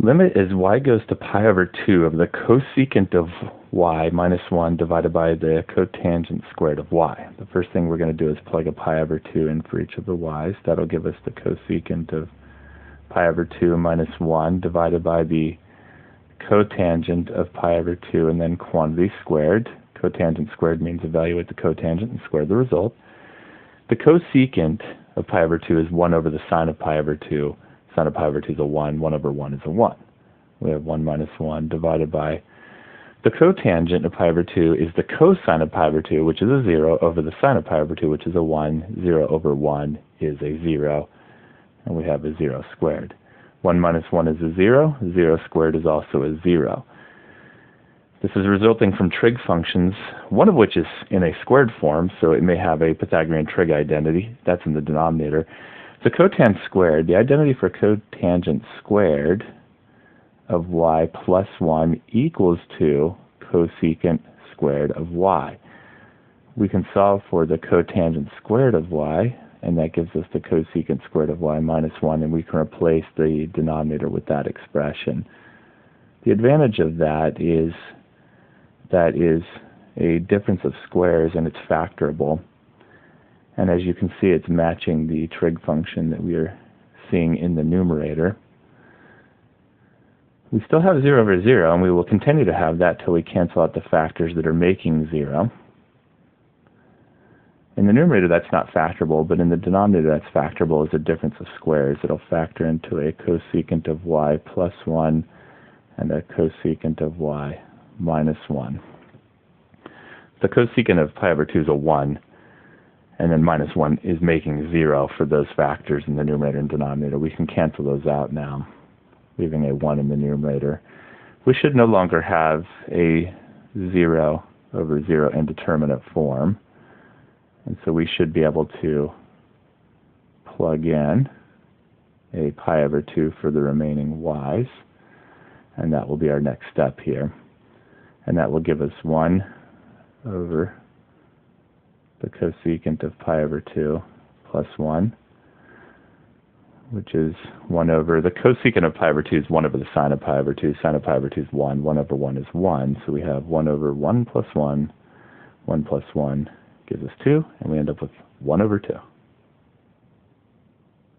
Limit as y goes to pi over 2 of the cosecant of y minus 1 divided by the cotangent squared of y. The first thing we're going to do is plug a pi over 2 in for each of the y's. That'll give us the cosecant of pi over 2 minus 1 divided by the cotangent of pi over 2 and then quantity squared. Cotangent squared means evaluate the cotangent and square the result. The cosecant of pi over 2 is 1 over the sine of pi over 2. Sine of pi over 2 is a 1. 1 over 1 is a 1. We have 1 minus 1 divided by the cotangent of pi over 2 is the cosine of pi over 2, which is a 0, over the sine of pi over 2, which is a 1. 0 over 1 is a 0. And we have a 0 squared. 1 minus 1 is a 0. 0 squared is also a 0. This is resulting from trig functions, one of which is in a squared form, so it may have a Pythagorean trig identity. That's in the denominator. The cotangent squared, the identity for cotangent squared of y plus 1 equals to cosecant squared of y. We can solve for the cotangent squared of y, and that gives us the cosecant squared of y minus 1, and we can replace the denominator with that expression. The advantage of that is a difference of squares and it's factorable. And as you can see, it's matching the trig function that we are seeing in the numerator. We still have 0 over 0, and we will continue to have that till we cancel out the factors that are making 0. In the numerator, that's not factorable, but in the denominator, that's factorable as a difference of squares. It'll factor into a cosecant of y plus 1 and a cosecant of y minus 1. The cosecant of pi over 2 is a 1, and then minus 1 is making 0 for those factors in the numerator and denominator. We can cancel those out now, leaving a 1 in the numerator. We should no longer have a 0 over 0 indeterminate form, and so we should be able to plug in a pi over 2 for the remaining y's, and that will be our next step here. And that will give us 1 over the cosecant of pi over 2 plus 1, which is 1 over, the cosecant of pi over 2 is 1 over the sine of pi over 2. Sine of pi over 2 is 1. 1 over 1 is 1. So we have 1 over 1 plus 1. 1 plus 1 gives us 2, and we end up with 1 over 2.